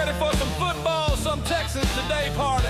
ready for some football, some Texans Today party.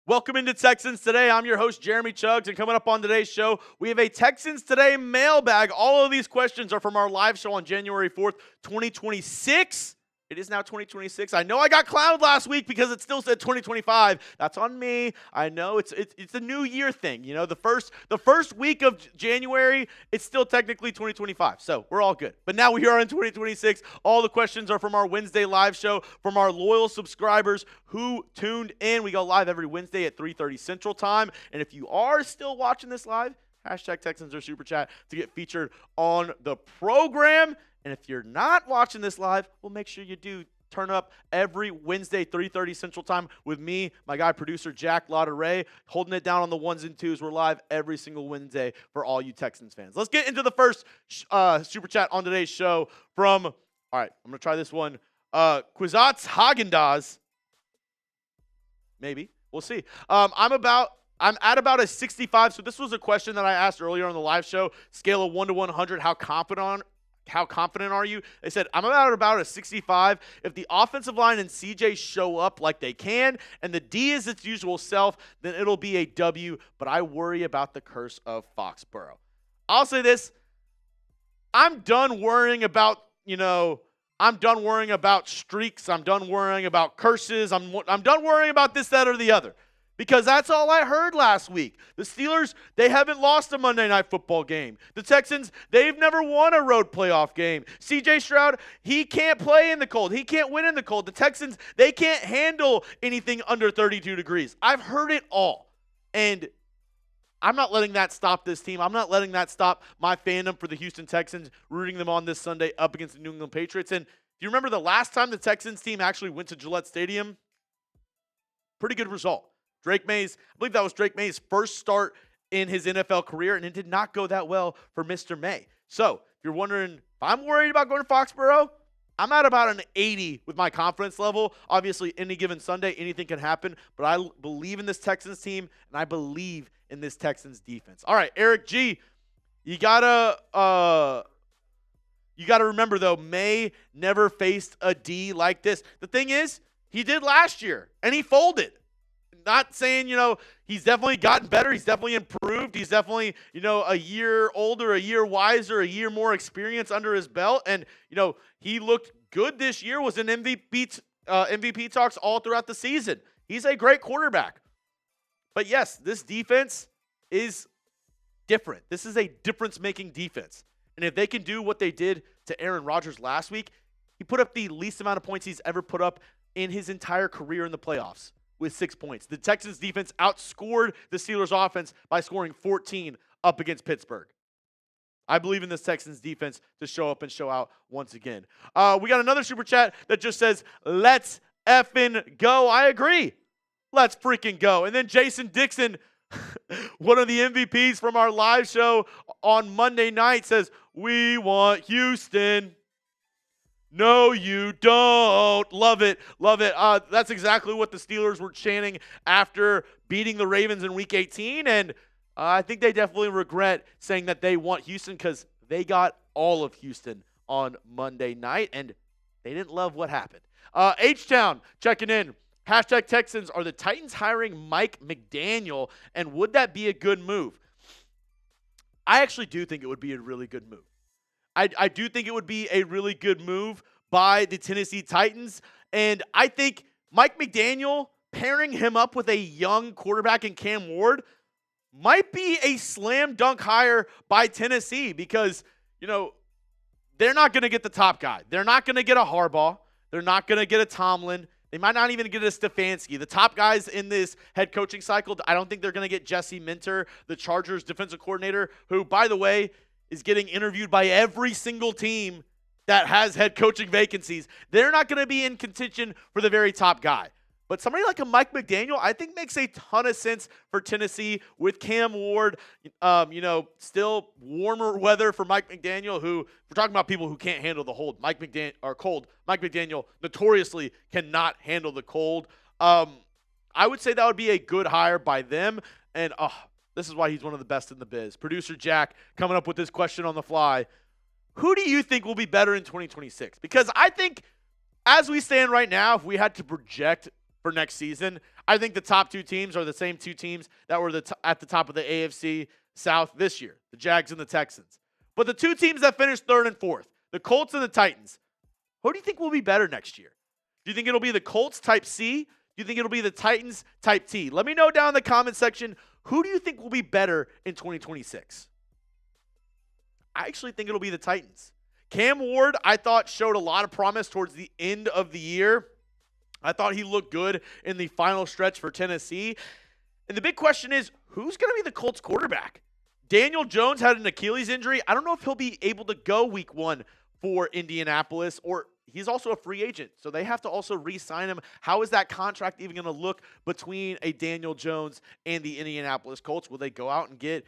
Welcome into Texans Today. I'm your host, Jeremy Chuggs, and coming up on today's show, we have a Texans Today mailbag. All of these questions are from our live show on January 4th, 2026. It is now 2026. I know I got clowned last week because it still said 2025. That's on me. I know it's a new year thing. You know, the first week of January, it's still technically 2025. So we're all good. But now we are in 2026. All the questions are from our Wednesday live show from our loyal subscribers who tuned in. We go live every Wednesday at 3:30 Central Time. And if you are still watching this live, hashtag Texans or Super Chat to get featured on the program. And if you're not watching this live, well, make sure you do turn up every Wednesday, 3:30 Central Time with me, my guy, producer Jack Lauderay, holding it down on the ones and twos. We're live every single Wednesday for all you Texans fans. Let's get into the first Super Chat on today's show from, all right, I'm going to try this one. Kwisatz Hagendaz. Maybe. We'll see. I'm at about a 65. So this was a question that I asked earlier on the live show. Scale of 1 to 100. How confident are you? They said, I'm about a 65. If the offensive line and CJ show up like they can, and the D is its usual self, then it'll be a W, but I worry about the curse of Foxborough. I'll say this. I'm done worrying about streaks. I'm done worrying about curses. I'm done worrying about this, that, or the other. Because that's all I heard last week. The Steelers, they haven't lost a Monday Night Football game. The Texans, they've never won a road playoff game. C.J. Stroud, he can't play in the cold. He can't win in the cold. The Texans, they can't handle anything under 32 degrees. I've heard it all. And I'm not letting that stop this team. I'm not letting that stop my fandom for the Houston Texans, rooting them on this Sunday up against the New England Patriots. And if you remember the last time the Texans team actually went to Gillette Stadium, pretty good result. I believe that was Drake Maye's first start in his NFL career, and it did not go that well for Mr. Maye. So, if you're wondering if I'm worried about going to Foxborough, I'm at about an 80 with my confidence level. Obviously, any given Sunday, anything can happen, but I believe in this Texans team, and I believe in this Texans defense. All right, Eric G., you gotta remember, though, Maye never faced a D like this. The thing is, he did last year, and he folded. Not saying, he's definitely gotten better. He's definitely improved. He's definitely, a year older, a year wiser, a year more experience under his belt. And, he looked good this year, was in MVP talks all throughout the season. He's a great quarterback. But, yes, this defense is different. This is a difference-making defense. And if they can do what they did to Aaron Rodgers last week, he put up the least amount of points he's ever put up in his entire career in the playoffs. With 6 points. The Texans defense outscored the Steelers offense by scoring 14 up against Pittsburgh. I believe in this Texans defense to show up and show out once again. We got another super chat that just says, let's effing go. I agree. Let's freaking go. And then Jason Dixon, one of the MVPs from our live show on Monday night, says, we want Houston. No, you don't. Love it. Love it. That's exactly what the Steelers were chanting after beating the Ravens in Week 18. And I think they definitely regret saying that they want Houston because they got all of Houston on Monday night, and they didn't love what happened. H-Town checking in. Hashtag Texans, are the Titans hiring Mike McDaniel, and would that be a good move? I actually do think it would be a really good move. I do think it would be a really good move by the Tennessee Titans. And I think Mike McDaniel pairing him up with a young quarterback in Cam Ward might be a slam dunk hire by Tennessee because, they're not going to get the top guy. They're not going to get a Harbaugh. They're not going to get a Tomlin. They might not even get a Stefanski. The top guys in this head coaching cycle, I don't think they're going to get Jesse Minter, the Chargers defensive coordinator, who, by the way, is getting interviewed by every single team that has head coaching vacancies. They're not going to be in contention for the very top guy. But somebody like a Mike McDaniel, I think makes a ton of sense for Tennessee with Cam Ward. Still warmer weather for Mike McDaniel, who we're talking about people who can't handle the cold. Mike McDaniel notoriously cannot handle the cold. I would say that would be a good hire by them. And this is why he's one of the best in the biz. Producer Jack coming up with this question on the fly. Who do you think will be better in 2026? Because I think as we stand right now, if we had to project for next season, I think the top two teams are the same two teams that were at the top of the AFC South this year, the Jags and the Texans. But the two teams that finished third and fourth, the Colts and the Titans, who do you think will be better next year? Do you think it'll be the Colts type C? Do you think it'll be the Titans type T? Let me know down in the comment section, who do you think will be better in 2026? I actually think it'll be the Titans. Cam Ward, I thought, showed a lot of promise towards the end of the year. I thought he looked good in the final stretch for Tennessee. And the big question is, who's going to be the Colts quarterback? Daniel Jones had an Achilles injury. I don't know if he'll be able to go week 1 for Indianapolis, or he's also a free agent, so they have to also re-sign him. How is that contract even going to look between a Daniel Jones and the Indianapolis Colts? Will they go out and get,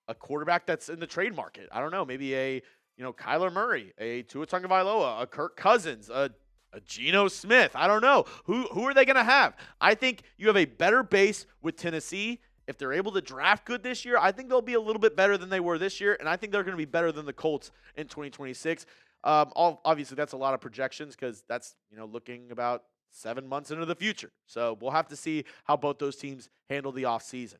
a quarterback that's in the trade market? I don't know, maybe a Kyler Murray, a Tua Tagovailoa, a Kirk Cousins, a Geno Smith. I don't know. Who are they going to have? I think you have a better base with Tennessee. If they're able to draft good this year, I think they'll be a little bit better than they were this year, and I think they're going to be better than the Colts in 2026. Obviously, that's a lot of projections because that's looking about 7 months into the future. So we'll have to see how both those teams handle the offseason.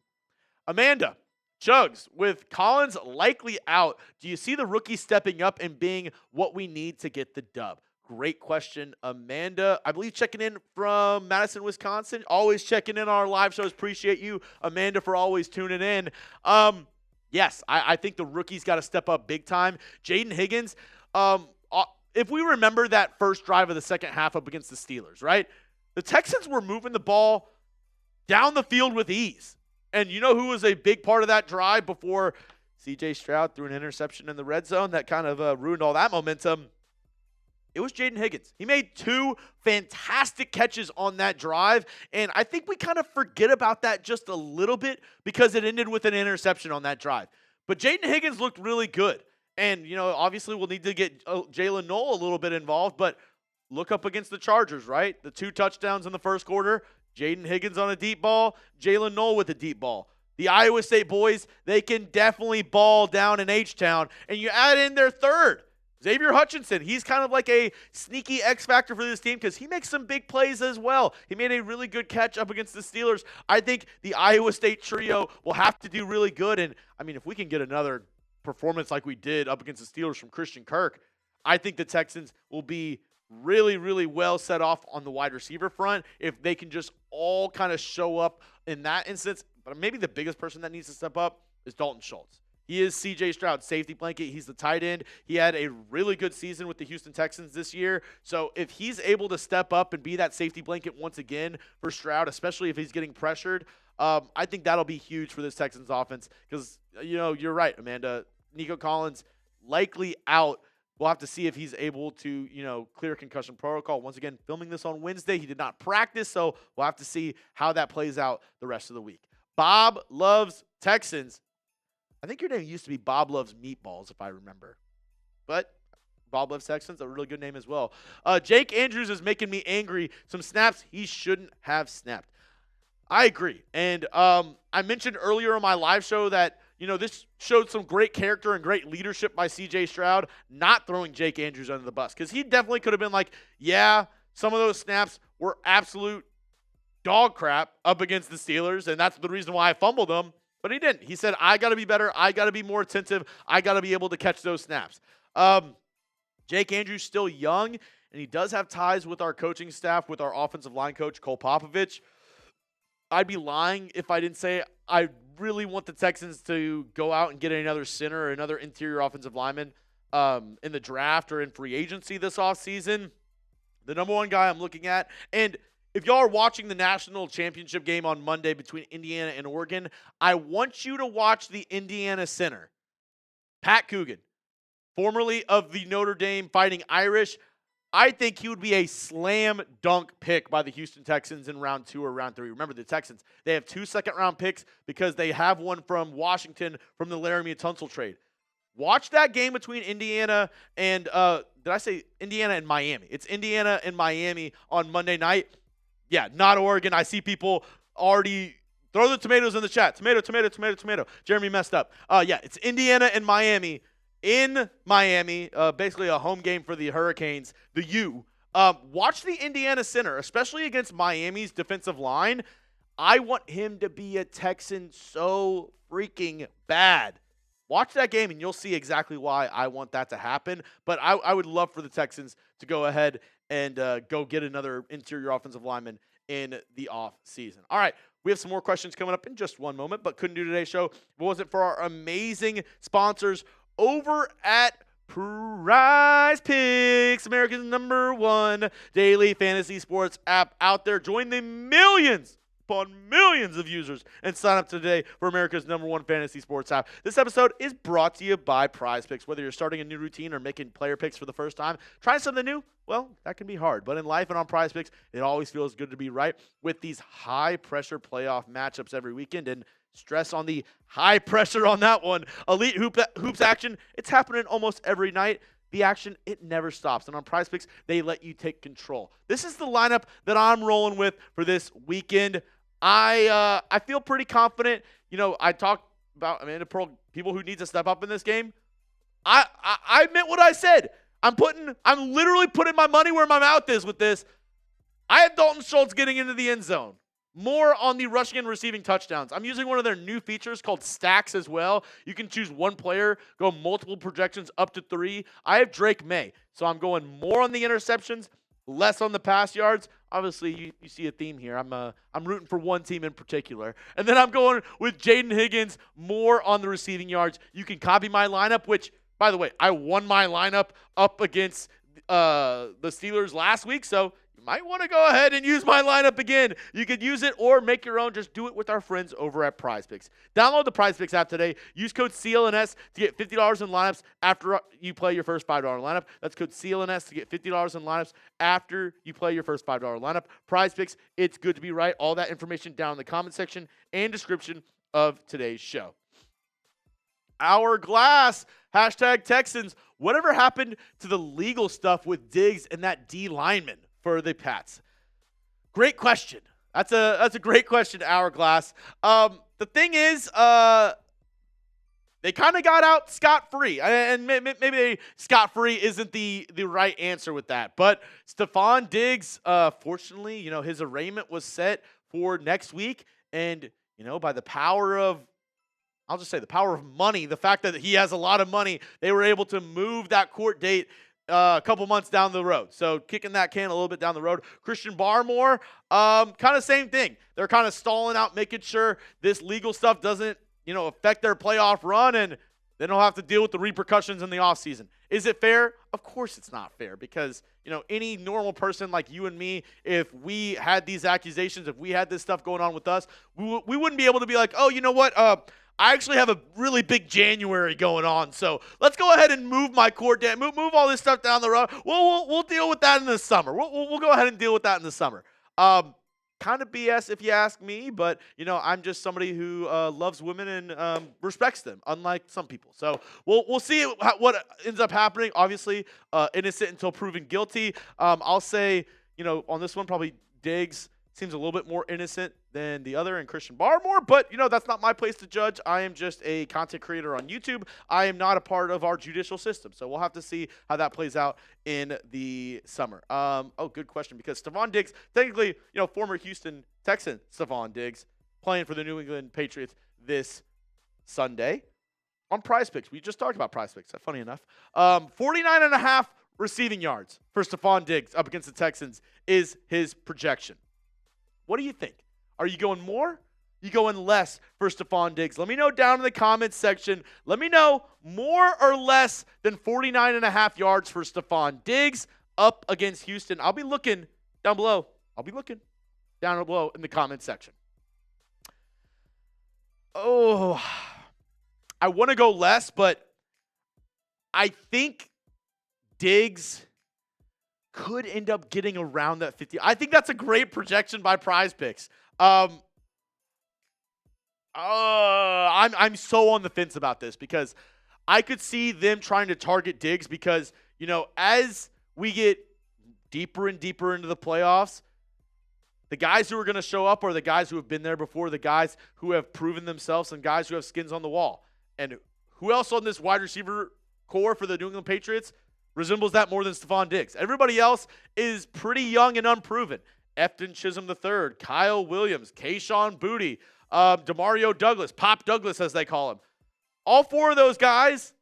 Amanda, Chugs, with Collins likely out, do you see the rookie stepping up and being what we need to get the dub? Great question, Amanda. I believe checking in from Madison, Wisconsin. Always checking in on our live shows. Appreciate you, Amanda, for always tuning in. Yes, I think the rookie's got to step up big time. Jaden Higgins, if we remember that first drive of the second half up against the Steelers, right? The Texans were moving the ball down the field with ease. And you know who was a big part of that drive before C.J. Stroud threw an interception in the red zone that kind of ruined all that momentum? It was Jaden Higgins. He made 2 fantastic catches on that drive, and I think we kind of forget about that just a little bit because it ended with an interception on that drive. But Jaden Higgins looked really good, and obviously we'll need to get Jalen Noel a little bit involved, but look up against the Chargers, right? The 2 touchdowns in the first quarter, Jaden Higgins on a deep ball, Jalen Noel with a deep ball. The Iowa State boys, they can definitely ball down in H-Town, and you add in their third, Xavier Hutchinson. He's kind of like a sneaky X factor for this team because he makes some big plays as well. He made a really good catch up against the Steelers. I think the Iowa State trio will have to do really good. And, if we can get another performance like we did up against the Steelers from Christian Kirk, I think the Texans will be really, really well set off on the wide receiver front if they can just all kind of show up in that instance. But maybe the biggest person that needs to step up is Dalton Schultz. He is C.J. Stroud's safety blanket. He's the tight end. He had a really good season with the Houston Texans this year. So if he's able to step up and be that safety blanket once again for Stroud, especially if he's getting pressured, I think that'll be huge for this Texans offense because, you're right, Amanda. Nico Collins likely out. We'll have to see if he's able to, clear concussion protocol. Once again, filming this on Wednesday. He did not practice, so we'll have to see how that plays out the rest of the week. Bob loves Texans. I think your name used to be Bob Loves Meatballs, if I remember. But Bob Loves Texans, a really good name as well. Jake Andrews is making me angry. Some snaps he shouldn't have snapped. I agree. And I mentioned earlier on my live show that, this showed some great character and great leadership by C.J. Stroud, not throwing Jake Andrews under the bus. Because he definitely could have been like, yeah, some of those snaps were absolute dog crap up against the Steelers, and that's the reason why I fumbled them. But he didn't. He said, I got to be better. I got to be more attentive. I got to be able to catch those snaps. Jake Andrews still young, and he does have ties with our coaching staff, with our offensive line coach, Cole Popovich. I'd be lying if I didn't say I really want the Texans to go out and get another center or another interior offensive lineman in the draft or in free agency this offseason. The number one guy I'm looking at, and if y'all are watching the national championship game on Monday between Indiana and Oregon, I want you to watch the Indiana center, Pat Coogan, formerly of the Notre Dame Fighting Irish. I think he would be a slam dunk pick by the Houston Texans in round 2 or round 3. Remember, the Texans, they have 2 second-round picks because they have one from Washington from the Laramie Tunsil trade. Watch that game between Indiana and, did I say Indiana and Miami? It's Indiana and Miami on Monday night. Yeah, not Oregon. I see people already throw the tomatoes in the chat. Tomato. Jeremy messed up. Yeah, it's Indiana and Miami in Miami. Basically a home game for the Hurricanes, the U. Watch the Indiana center, especially against Miami's defensive line. I want him to be a Texan so freaking bad. Watch that game, and you'll see exactly why I want that to happen. But I would love for the Texans to go ahead and go get another interior offensive lineman in the offseason. All right, we have some more questions coming up in just one moment, but couldn't do today's show if it wasn't for our amazing sponsors over at Prize Picks, America's #1 daily fantasy sports app out there. Join the millions upon millions of users and sign up today for America's #1 fantasy sports app. This episode is brought to you by Prize Picks. Whether you're starting a new routine or making player picks for the first time, trying something new, well, that can be hard. But in life and on Prize Picks, it always feels good to be right with these high-pressure playoff matchups every weekend. And stress on the high pressure on that one. Elite hoops action, it's happening almost every night. The action, it never stops. And on Prize Picks, they let you take control. This is the lineup that I'm rolling with for this weekend. I feel pretty confident. You know, I talked about Amanda Pearl, people who need to step up in this game. I meant what I said. I'm literally putting my money where my mouth is with this. I have Dalton Schultz getting into the end zone. More on the rushing and receiving touchdowns. I'm using one of their new features called Stacks as well. You can choose one player, go multiple projections up to 3. I have Drake Maye, so I'm going more on the interceptions, less on the pass yards. Obviously, you see a theme here. I'm rooting for one team in particular. And then I'm going with Jaden Higgins, more on the receiving yards. You can copy my lineup, which, by the way, I won my lineup up against the Steelers last week, so you might want to go ahead and use my lineup again. You could use it or make your own. Just do it with our friends over at Prize Picks. Download the Prize Picks app today. Use code CLNS to get $50 in lineups after you play your first $5 lineup. That's code CLNS to get $50 in lineups after you play your first $5 lineup. Prize Picks, it's good to be right. All that information down in the comment section and description of today's show. Hourglass, hashtag Texans. Whatever happened to the legal stuff with Diggs and that D lineman for the Pats? Great question. That's a great question, Hourglass. The thing is, they kind of got out scot-free. And maybe scot-free isn't the right answer with that. But Stefon Diggs, fortunately, you know, his arraignment was set for next week. And, you know, by the power of, I'll just say the power of money, the fact that he has a lot of money, they were able to move that court date a couple months down the road. So kicking that can a little bit down the road. Christian Baremore, kind of same thing. They're kind of stalling out, making sure this legal stuff doesn't, you know, affect their playoff run, and they don't have to deal with the repercussions in the offseason. Is it fair? Of course it's not fair, because, you know, any normal person like you and me, if we had these accusations, if we had this stuff going on with us, we wouldn't be able to be like, oh, you know what, I actually have a really big January going on, so let's go ahead and move my court down, move all this stuff down the road. We'll deal with that in the summer. We'll go ahead and deal with that in the summer. Kind of BS if you ask me, but, you know, I'm just somebody who loves women and respects them, unlike some people. So we'll see what ends up happening. Obviously, innocent until proven guilty. I'll say, you know, on this one, probably Diggs seems a little bit more innocent than the other, and Christian Baremore, but, you know, that's not my place to judge. I am just a content creator on YouTube. I am not a part of our judicial system, so we'll have to see how that plays out in the summer. Good question, because Stefon Diggs, technically, you know, former Houston Texan Stefon Diggs, playing for the New England Patriots this Sunday on Prize Picks. We just talked about Prize Picks, funny enough. 49.5 receiving yards for Stefon Diggs up against the Texans is his projection. What do you think? Are you going more? You going less for Stefon Diggs? Let me know down in the comments section. Let me know more or less than 49.5 yards for Stefon Diggs up against Houston. I'll be looking down below. Down below in the comments section. Oh, I want to go less, but I think Diggs could end up getting around that 50. I think that's a great projection by Prize Picks. I'm so on the fence about this, because I could see them trying to target Diggs because, you know, as we get deeper and deeper into the playoffs, the guys who are going to show up are the guys who have been there before, the guys who have proven themselves, and guys who have skins on the wall. And who else on this wide receiver core for the New England Patriots? resembles that more than Stefon Diggs. Everybody else is pretty young and unproven. Efton Chisholm III, Kyle Williams, Kayshon Boutte, Demario Douglas, Pop Douglas as they call him. All four of those guys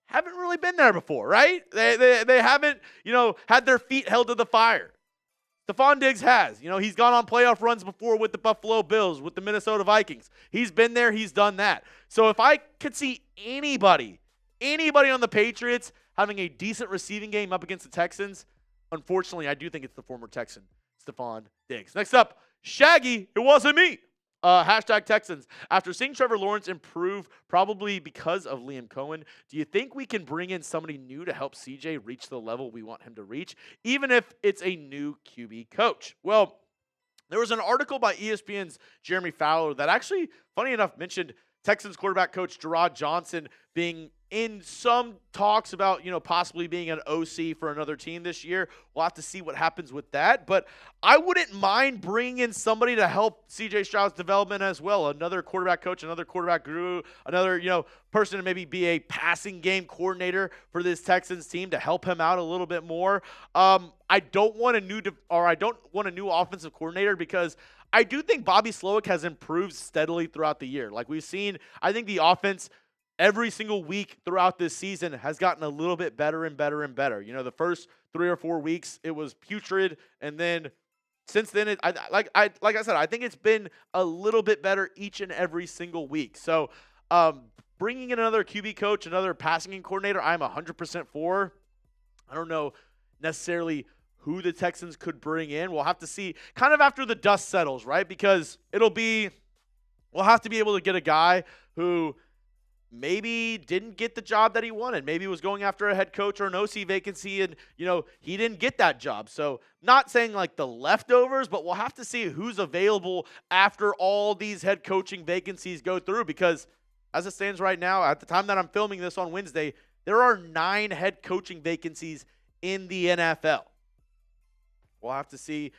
haven't really been there before, right? They haven't, had their feet held to the fire. Stefon Diggs has. He's gone on playoff runs before with the Buffalo Bills, with the Minnesota Vikings. He's been there. He's done that. So if I could see anybody on the Patriots having a decent receiving game up against the Texans, unfortunately, I do think it's the former Texan, Stefon Diggs. Next up, Shaggy, it wasn't me. Hashtag Texans. After seeing Trevor Lawrence improve, probably because of Liam Cohen, do you think we can bring in somebody new to help CJ reach the level we want him to reach, even if it's a new QB coach? Well, there was an article by ESPN's Jeremy Fowler that actually, funny enough, mentioned Texans quarterback coach Gerard Johnson being in some talks about, possibly being an OC for another team this year. We'll have to see what happens with that. But I wouldn't mind bringing in somebody to help CJ Stroud's development as well. Another quarterback coach, another quarterback guru, another, person to maybe be a passing game coordinator for this Texans team to help him out a little bit more. I don't want a new offensive coordinator because I do think Bobby Slowick has improved steadily throughout the year. Like we've seen, I think the offense every single week throughout this season has gotten a little bit better and better and better. The first 3 or 4 weeks it was putrid, and then since then, like I said, I think it's been a little bit better each and every single week. So, bringing in another QB coach, another passing game coordinator, I'm 100% for. I don't know necessarily who the Texans could bring in. We'll have to see kind of after the dust settles, right? Because we'll have to be able to get a guy who maybe didn't get the job that he wanted. Maybe he was going after a head coach or an OC vacancy and, he didn't get that job. So not saying like the leftovers, but we'll have to see who's available after all these head coaching vacancies go through, because as it stands right now, at the time that I'm filming this on Wednesday, there are 9 head coaching vacancies in the NFL. We'll have to see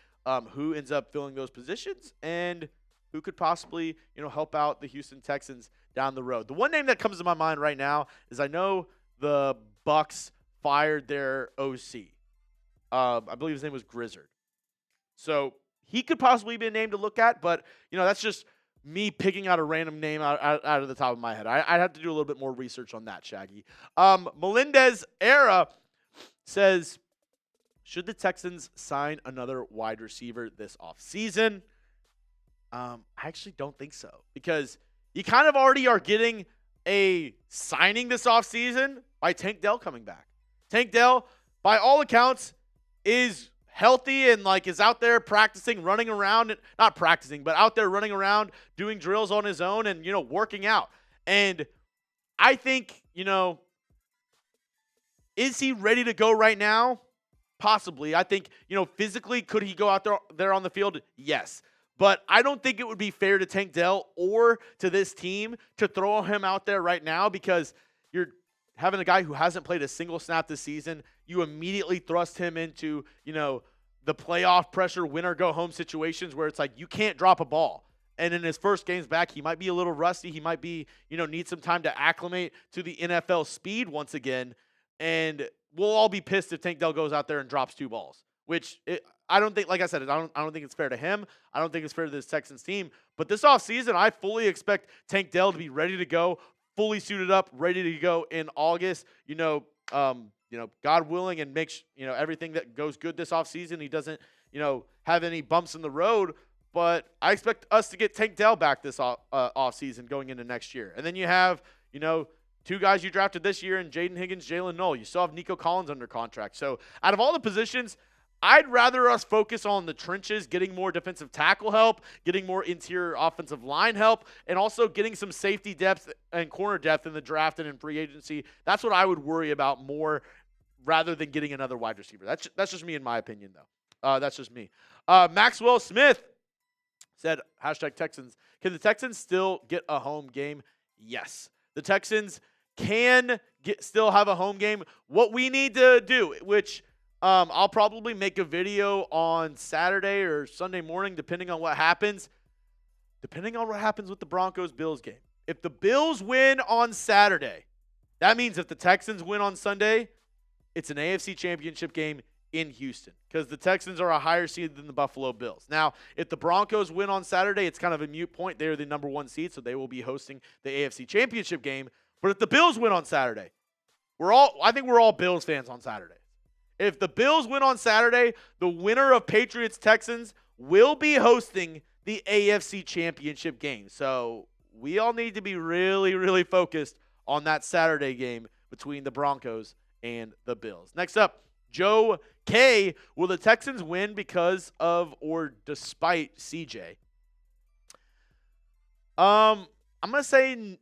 who ends up filling those positions and who could possibly, help out the Houston Texans down the road. The one name that comes to my mind right now is I know the Bucs fired their OC. I believe his name was Grizzard. So he could possibly be a name to look at, but, that's just me picking out a random name out of the top of my head. I'd have to do a little bit more research on that, Shaggy. Melendez Era says, should the Texans sign another wide receiver this offseason? I actually don't think so, because you kind of already are getting a signing this offseason by Tank Dell coming back. Tank Dell, by all accounts, is healthy and is out there practicing, running around, not practicing, but out there running around, doing drills on his own and, working out. And I think, is he ready to go right now? Possibly. I think, physically, could he go out there on the field? Yes. But I don't think it would be fair to Tank Dell or to this team to throw him out there right now, because you're having a guy who hasn't played a single snap this season. You immediately thrust him into, the playoff pressure, win or go home situations where it's like you can't drop a ball. And in his first games back, he might be a little rusty. He might be, need some time to acclimate to the NFL speed once again. And we'll all be pissed if Tank Dell goes out there and drops 2 balls, which I don't think, like I said, I don't think it's fair to him. I don't think it's fair to this Texans team. But this offseason, I fully expect Tank Dell to be ready to go, fully suited up, ready to go in August. God willing, and make everything that goes good this offseason. He doesn't, have any bumps in the road. But I expect us to get Tank Dell back this offseason going into next year. And then you have, 2 guys you drafted this year in Jaden Higgins, Jalen Noel. You still have Nico Collins under contract. So out of all the positions, I'd rather us focus on the trenches, getting more defensive tackle help, getting more interior offensive line help, and also getting some safety depth and corner depth in the draft and in free agency. That's what I would worry about more rather than getting another wide receiver. That's just me in my opinion, though. That's just me. Maxwell Smith said, hashtag Texans. Can the Texans still get a home game? Yes. The Texans can still have a home game. What we need to do, which I'll probably make a video on Saturday or Sunday morning, depending on what happens. Depending on what happens with the Broncos-Bills game. If the Bills win on Saturday, that means if the Texans win on Sunday, it's an AFC championship game in Houston because the Texans are a higher seed than the Buffalo Bills. Now, if the Broncos win on Saturday, it's kind of a moot point. They're the number 1 seed, so they will be hosting the AFC championship game. But if the Bills win on Saturday, I think we're all Bills fans on Saturday. If the Bills win on Saturday, the winner of Patriots-Texans will be hosting the AFC championship game. So we all need to be really, really focused on that Saturday game between the Broncos and the Bills. Next up, Joe K. Will the Texans win because of or despite CJ? I'm going to say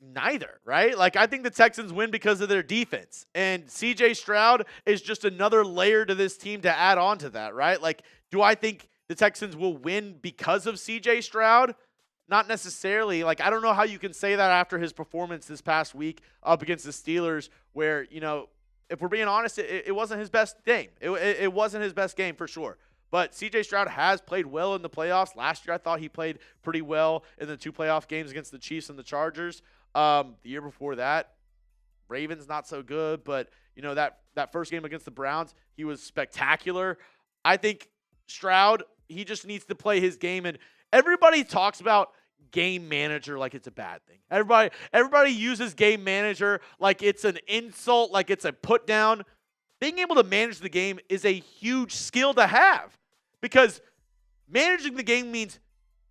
neither, right? Like, I think the Texans win because of their defense. And CJ Stroud is just another layer to this team to add on to that, right? Like, do I think the Texans will win because of CJ Stroud? Not necessarily. Like, I don't know how you can say that after his performance this past week up against the Steelers where, you know, if we're being honest, it wasn't his best game. It wasn't his best game for sure. But C.J. Stroud has played well in the playoffs. Last year, I thought he played pretty well in the 2 playoff games against the Chiefs and the Chargers. The year before that, Ravens not so good. But, you know, that first game against the Browns, he was spectacular. I think Stroud, he just needs to play his game. And everybody talks about game manager like it's a bad thing. Everybody uses game manager like it's an insult, like it's a put down. Being able to manage the game is a huge skill to have because managing the game means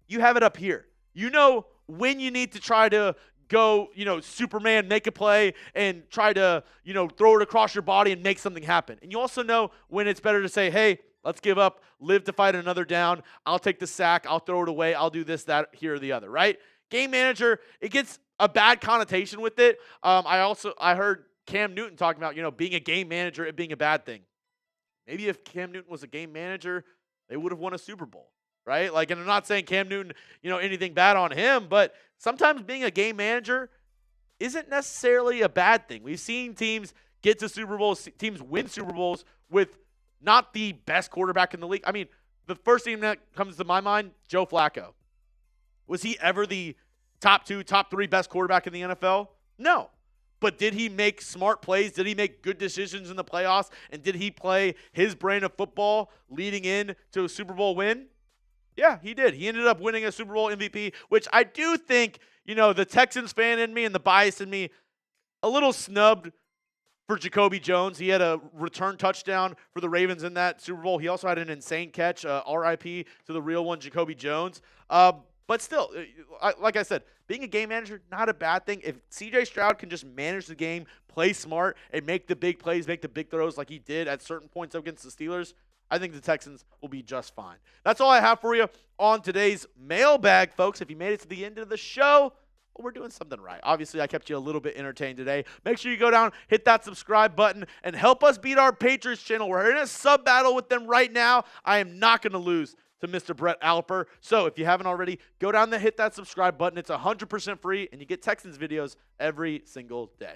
you have it up here. You know when you need to try to go, you know, Superman, make a play and try to, you know, throw it across your body and make something happen. And you also know when it's better to say, hey, let's give up, live to fight another down. I'll take the sack. I'll throw it away. I'll do this, that, here, or the other, right? Game manager, it gets a bad connotation with it. I heard Cam Newton talking about, you know, being a game manager and being a bad thing. Maybe if Cam Newton was a game manager, they would have won a Super Bowl, right? Like, and I'm not saying Cam Newton, you know, anything bad on him, but sometimes being a game manager isn't necessarily a bad thing. We've seen teams get to Super Bowls, teams win Super Bowls with not the best quarterback in the league. I mean, the first thing that comes to my mind, Joe Flacco. Was he ever the top 2, top 3 best quarterback in the NFL? No. But did he make smart plays? Did he make good decisions in the playoffs? And did he play his brand of football leading in to a Super Bowl win? Yeah, he did. He ended up winning a Super Bowl MVP, which I do think, you know, the Texans fan in me and the bias in me a little snubbed for Jacoby Jones. He had a return touchdown for the Ravens in that Super Bowl. He also had an insane catch, RIP to the real one, Jacoby Jones. But still, like I said, being a game manager, not a bad thing. If C.J. Stroud can just manage the game, play smart, and make the big plays, make the big throws like he did at certain points against the Steelers, I think the Texans will be just fine. That's all I have for you on today's mailbag, folks. If you made it to the end of the show, well, we're doing something right. Obviously, I kept you a little bit entertained today. Make sure you go down, hit that subscribe button, and help us beat our Patriots channel. We're in a sub battle with them right now. I am not going to lose to Mr. Brett Alper. So if you haven't already, go down there, hit that subscribe button. It's 100% free, and you get Texans videos every single day.